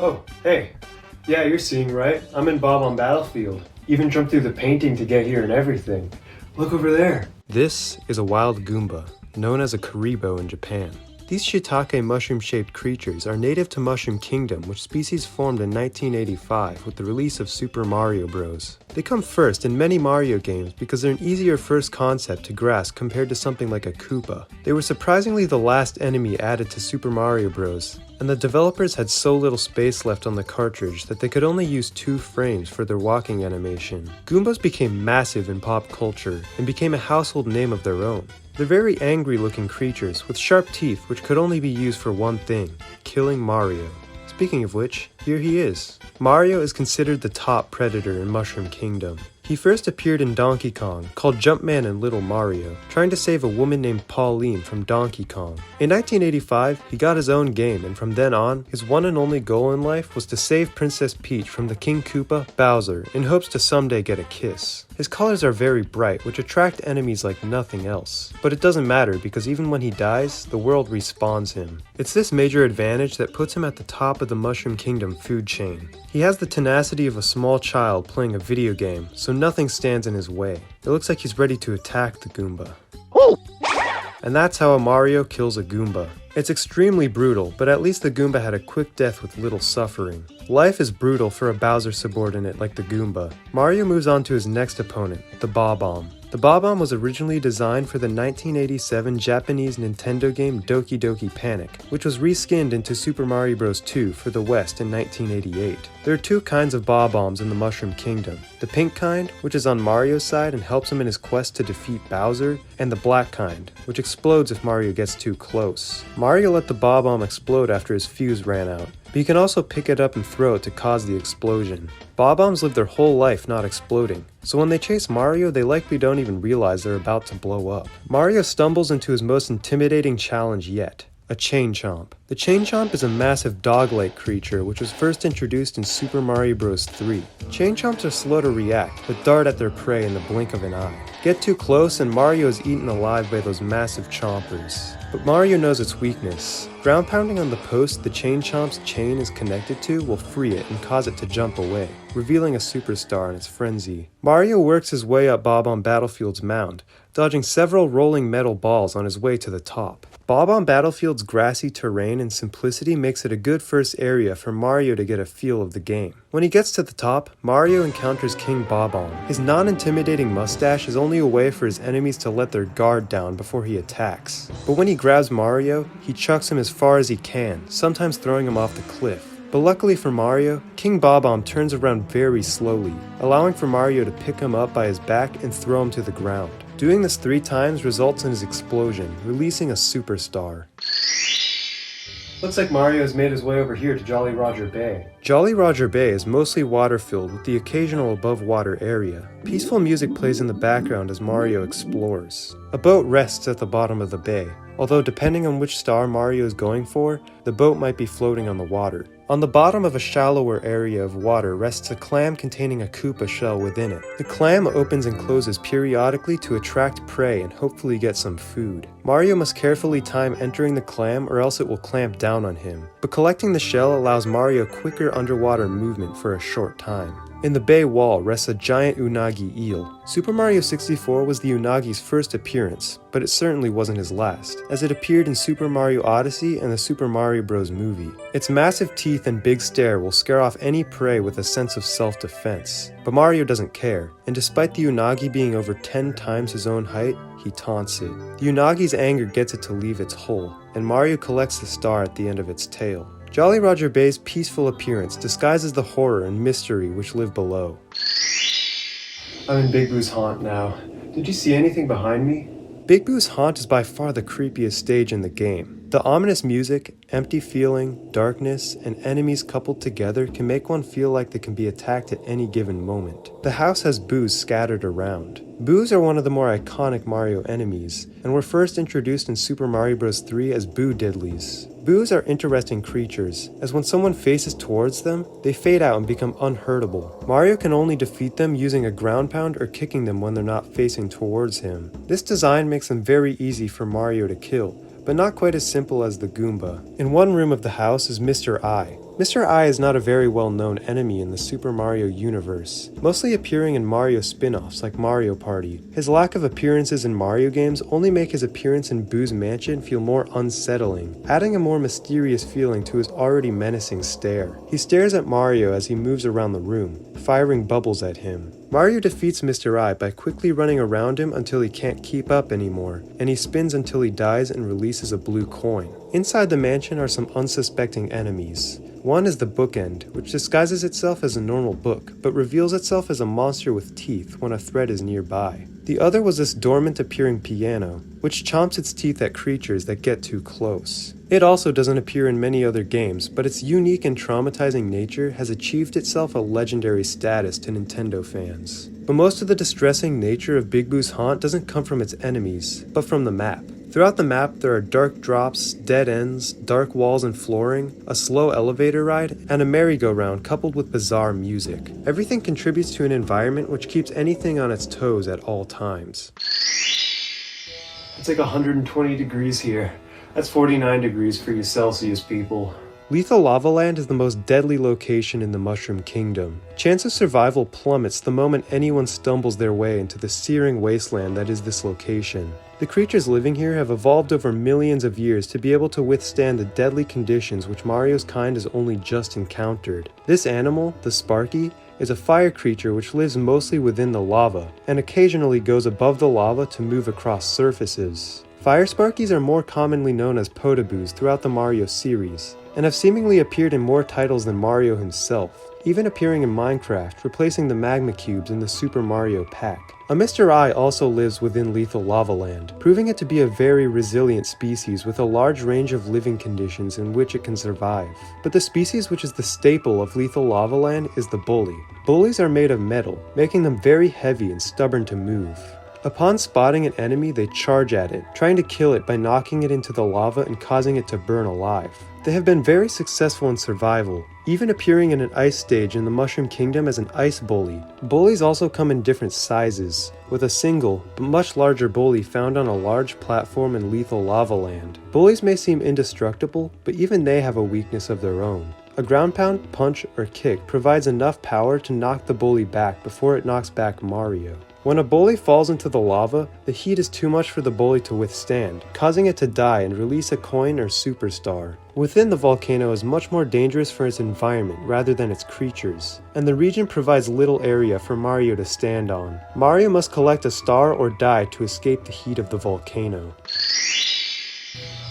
Oh, hey. Yeah, you're seeing right. I'm in Bob on Battlefield. Even jumped through the painting to get here and everything. Look over there. This is a wild Goomba, known as a Karibo in Japan. These shiitake mushroom-shaped creatures are native to Mushroom Kingdom, which species formed in 1985 with the release of Super Mario Bros. They come first in many Mario games because they're an easier first concept to grasp compared to something like a Koopa. They were surprisingly the last enemy added to Super Mario Bros., and the developers had so little space left on the cartridge that they could only use 2 frames for their walking animation. Goombas became massive in pop culture and became a household name of their own. They're very angry-looking creatures with sharp teeth which could only be used for one thing: killing Mario. Speaking of which, here he is. Mario is considered the top predator in Mushroom Kingdom. He first appeared in Donkey Kong, called Jumpman and Little Mario, trying to save a woman named Pauline from Donkey Kong. In 1985, he got his own game, and from then on, his one and only goal in life was to save Princess Peach from the King Koopa, Bowser, in hopes to someday get a kiss. His colors are very bright, which attract enemies like nothing else. But it doesn't matter because even when he dies, the world respawns him. It's this major advantage that puts him at the top of the Mushroom Kingdom food chain. He has the tenacity of a small child playing a video game, so nothing stands in his way. It looks like he's ready to attack the Goomba. And that's how a Mario kills a Goomba. It's extremely brutal, but at least the Goomba had a quick death with little suffering. Life is brutal for a Bowser subordinate like the Goomba. Mario moves on to his next opponent, the Bob-omb. The Bob-omb was originally designed for the 1987 Japanese Nintendo game Doki Doki Panic, which was reskinned into Super Mario Bros. 2 for the West in 1988. There are 2 kinds of Bob-ombs in the Mushroom Kingdom. The pink kind, which is on Mario's side and helps him in his quest to defeat Bowser, and the black kind, which explodes if Mario gets too close. Mario let the Bob-omb explode after his fuse ran out, but you can also pick it up and throw it to cause the explosion. Bob-ombs live their whole life not exploding, so when they chase Mario, they likely don't even realize they're about to blow up. Mario stumbles into his most intimidating challenge yet: a Chain Chomp. The Chain Chomp is a massive dog-like creature which was first introduced in Super Mario Bros. 3. Chain Chomps are slow to react, but dart at their prey in the blink of an eye. Get too close and Mario is eaten alive by those massive chompers. But Mario knows its weakness. Ground pounding on the post the Chain Chomp's chain is connected to will free it and cause it to jump away, revealing a superstar in its frenzy. Mario works his way up Bob on Battlefield's mound, dodging several rolling metal balls on his way to the top. Bob on Battlefield's grassy terrain and simplicity makes it a good first area for Mario to get a feel of the game. When he gets to the top, Mario encounters King Bob-omb. His non-intimidating mustache is only a way for his enemies to let their guard down before he attacks. But when he grabs Mario, he chucks him as far as he can, sometimes throwing him off the cliff. But luckily for Mario, King Bob-omb turns around very slowly, allowing for Mario to pick him up by his back and throw him to the ground. Doing this 3 times results in his explosion, releasing a superstar. Looks like Mario has made his way over here to Jolly Roger Bay. Jolly Roger Bay is mostly water-filled with the occasional above-water area. Peaceful music plays in the background as Mario explores. A boat rests at the bottom of the bay, although depending on which star Mario is going for, the boat might be floating on the water. On the bottom of a shallower area of water rests a clam containing a Koopa shell within it. The clam opens and closes periodically to attract prey and hopefully get some food. Mario must carefully time entering the clam or else it will clamp down on him, but collecting the shell allows Mario quicker underwater movement for a short time. In the bay wall rests a giant unagi eel. Super Mario 64 was the unagi's first appearance, but it certainly wasn't his last, as it appeared in Super Mario Odyssey and the Super Mario Bros. Movie. Its massive teeth and big stare will scare off any prey with a sense of self-defense. But Mario doesn't care, and despite the unagi being over 10 times his own height, he taunts it. The unagi's anger gets it to leave its hole, and Mario collects the star at the end of its tail. Jolly Roger Bay's peaceful appearance disguises the horror and mystery which live below. I'm in Big Boo's haunt now. Did you see anything behind me? Big Boo's haunt is by far the creepiest stage in the game. The ominous music, empty feeling, darkness, and enemies coupled together can make one feel like they can be attacked at any given moment. The house has boos scattered around. Boos are one of the more iconic Mario enemies, and were first introduced in Super Mario Bros. 3 as Boo Diddleys. Boos are interesting creatures, as when someone faces towards them, they fade out and become unhurtable. Mario can only defeat them using a ground pound or kicking them when they're not facing towards him. This design makes them very easy for Mario to kill, but not quite as simple as the Goomba. In one room of the house is Mr. I. Mr. I is not a very well-known enemy in the Super Mario universe, mostly appearing in Mario spin-offs like Mario Party. His lack of appearances in Mario games only make his appearance in Boo's mansion feel more unsettling, adding a more mysterious feeling to his already menacing stare. He stares at Mario as he moves around the room, firing bubbles at him. Mario defeats Mr. I by quickly running around him until he can't keep up anymore, and he spins until he dies and releases a blue coin. Inside the mansion are some unsuspecting enemies. One is the bookend, which disguises itself as a normal book, but reveals itself as a monster with teeth when a threat is nearby. The other was this dormant appearing piano, which chomps its teeth at creatures that get too close. It also doesn't appear in many other games, but its unique and traumatizing nature has achieved itself a legendary status to Nintendo fans. But most of the distressing nature of Big Boo's haunt doesn't come from its enemies, but from the map. Throughout the map, there are dark drops, dead ends, dark walls and flooring, a slow elevator ride, and a merry-go-round coupled with bizarre music. Everything contributes to an environment which keeps anything on its toes at all times. It's like 120 degrees here. That's 49 degrees for you Celsius people. Lethal Lava Land is the most deadly location in the Mushroom Kingdom. Chance of survival plummets the moment anyone stumbles their way into the searing wasteland that is this location. The creatures living here have evolved over millions of years to be able to withstand the deadly conditions which Mario's kind has only just encountered. This animal, the Sparky, is a fire creature which lives mostly within the lava, and occasionally goes above the lava to move across surfaces. Fire Sparkies are more commonly known as Potaboos throughout the Mario series, and have seemingly appeared in more titles than Mario himself, even appearing in Minecraft, replacing the magma cubes in the Super Mario pack. A Mr. I also lives within Lethal Lava Land, proving it to be a very resilient species with a large range of living conditions in which it can survive. But the species which is the staple of Lethal Lava Land is the bully. Bullies are made of metal, making them very heavy and stubborn to move. Upon spotting an enemy, they charge at it, trying to kill it by knocking it into the lava and causing it to burn alive. They have been very successful in survival, even appearing in an ice stage in the Mushroom Kingdom as an ice bully. Bullies also come in different sizes, with a single, but much larger bully found on a large platform in Lethal Lava Land. Bullies may seem indestructible, but even they have a weakness of their own. A ground pound, punch, or kick provides enough power to knock the bully back before it knocks back Mario. When a bully falls into the lava, the heat is too much for the bully to withstand, causing it to die and release a coin or superstar. Within the volcano is much more dangerous for its environment rather than its creatures, and the region provides little area for Mario to stand on. Mario must collect a star or die to escape the heat of the volcano.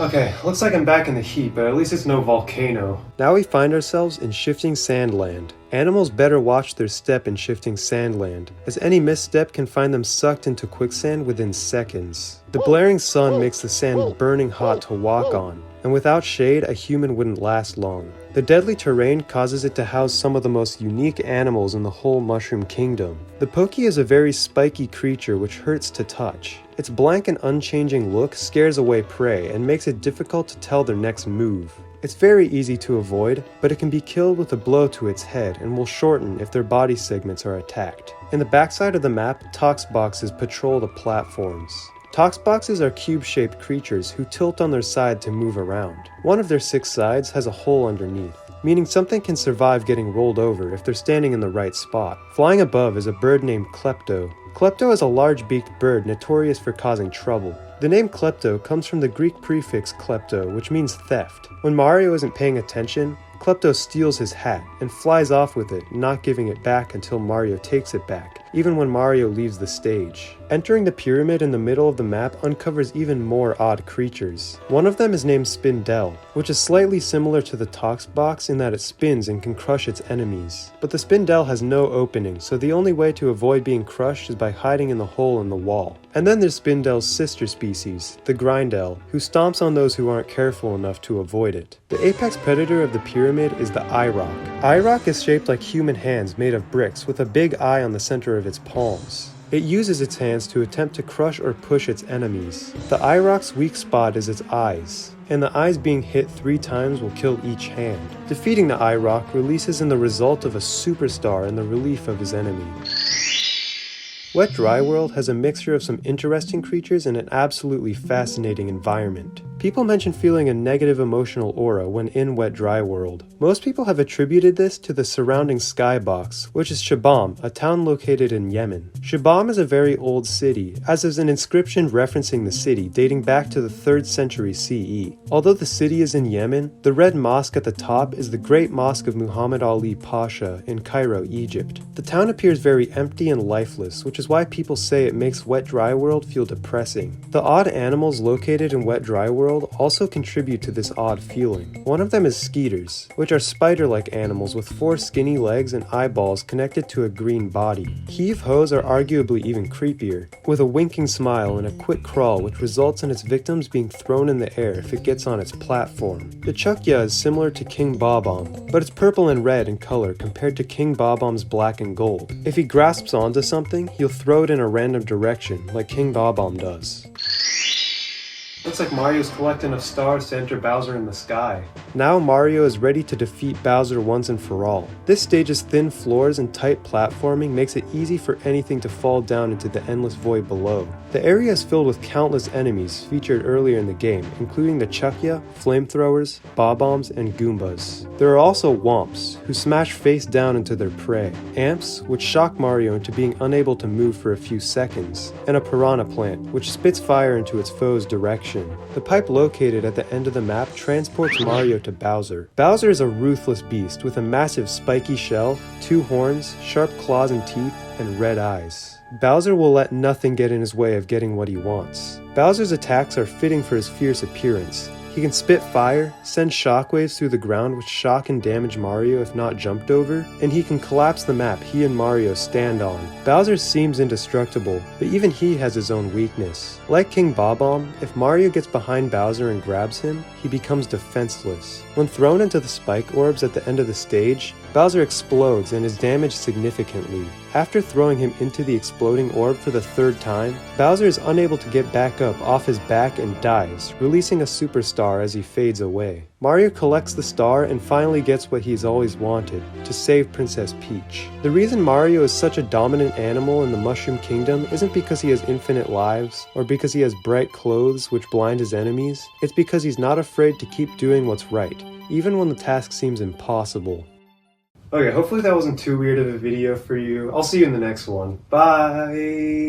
Okay, looks like I'm back in the heat, but at least it's no volcano. Now we find ourselves in Shifting Sandland. Animals better watch their step in Shifting Sandland, as any misstep can find them sucked into quicksand within seconds. The blaring sun makes the sand burning hot to walk on, and without shade, a human wouldn't last long. The deadly terrain causes it to house some of the most unique animals in the whole Mushroom Kingdom. The Pokey is a very spiky creature which hurts to touch. Its blank and unchanging look scares away prey and makes it difficult to tell their next move. It's very easy to avoid, but it can be killed with a blow to its head and will shorten if their body segments are attacked. In the backside of the map, Tox Boxes patrol the platforms. Tox Boxes are cube-shaped creatures who tilt on their side to move around. One of their 6 sides has a hole underneath, meaning something can survive getting rolled over if they're standing in the right spot. Flying above is a bird named Klepto. Klepto is a large-beaked bird notorious for causing trouble. The name Klepto comes from the Greek prefix klepto, which means theft. When Mario isn't paying attention, Klepto steals his hat and flies off with it, not giving it back until Mario takes it back, even when Mario leaves the stage. Entering the pyramid in the middle of the map uncovers even more odd creatures. One of them is named Spindel, which is slightly similar to the Tox Box in that it spins and can crush its enemies. But the Spindel has no opening, so the only way to avoid being crushed is by hiding in the hole in the wall. And then there's Spindel's sister species, the Grindel, who stomps on those who aren't careful enough to avoid it. The apex predator of the pyramid is the Eye-Rock. Eye-Rock is shaped like human hands made of bricks with a big eye on the center of its palms. It uses its hands to attempt to crush or push its enemies. The Eye-Rock's weak spot is its eyes, and the eyes being hit 3 times will kill each hand. Defeating the Eye-Rock releases in the result of a superstar in the relief of his enemy. Wet Dry World has a mixture of some interesting creatures and an absolutely fascinating environment. People mention feeling a negative emotional aura when in Wet Dry World. Most people have attributed this to the surrounding skybox, which is Shibam, a town located in Yemen. Shibam is a very old city, as there's an inscription referencing the city dating back to the 3rd century CE. Although the city is in Yemen, the red mosque at the top is the Great Mosque of Muhammad Ali Pasha in Cairo, Egypt. The town appears very empty and lifeless, which is why people say it makes Wet Dry World feel depressing. The odd animals located in Wet Dry World also contribute to this odd feeling. One of them is skeeters, which are spider-like animals with 4 skinny legs and eyeballs connected to a green body. Heave-hoes are arguably even creepier, with a winking smile and a quick crawl which results in its victims being thrown in the air if it gets on its platform. The Chukya is similar to King Bob-omb, but it's purple and red in color compared to King Bob-omb's black and gold. If he grasps onto something, he'll throw it in a random direction, like King Bob-omb does. Looks like Mario's collecting enough stars to enter Bowser in the sky. Now Mario is ready to defeat Bowser once and for all. This stage's thin floors and tight platforming makes it easy for anything to fall down into the endless void below. The area is filled with countless enemies featured earlier in the game, including the Chukya, flamethrowers, bob-ombs, and Goombas. There are also Womps, who smash face down into their prey, Amps, which shock Mario into being unable to move for a few seconds, and a Piranha Plant, which spits fire into its foe's direction. The pipe located at the end of the map transports Mario to Bowser. Bowser is a ruthless beast with a massive spiky shell, 2 horns, sharp claws and teeth, and red eyes. Bowser will let nothing get in his way of getting what he wants. Bowser's attacks are fitting for his fierce appearance. He can spit fire, send shockwaves through the ground which shock and damage Mario if not jumped over, and he can collapse the map he and Mario stand on. Bowser seems indestructible, but even he has his own weakness. Like King Bob-omb, if Mario gets behind Bowser and grabs him, he becomes defenseless. When thrown into the spike orbs at the end of the stage, Bowser explodes and is damaged significantly. After throwing him into the exploding orb for the 3rd time, Bowser is unable to get back up off his back and dies, releasing a superstar as he fades away. Mario collects the star and finally gets what he's always wanted, to save Princess Peach. The reason Mario is such a dominant animal in the Mushroom Kingdom isn't because he has infinite lives, or because he has bright clothes which blind his enemies. It's because he's not afraid to keep doing what's right, even when the task seems impossible. Okay, hopefully that wasn't too weird of a video for you. I'll see you in the next one. Bye!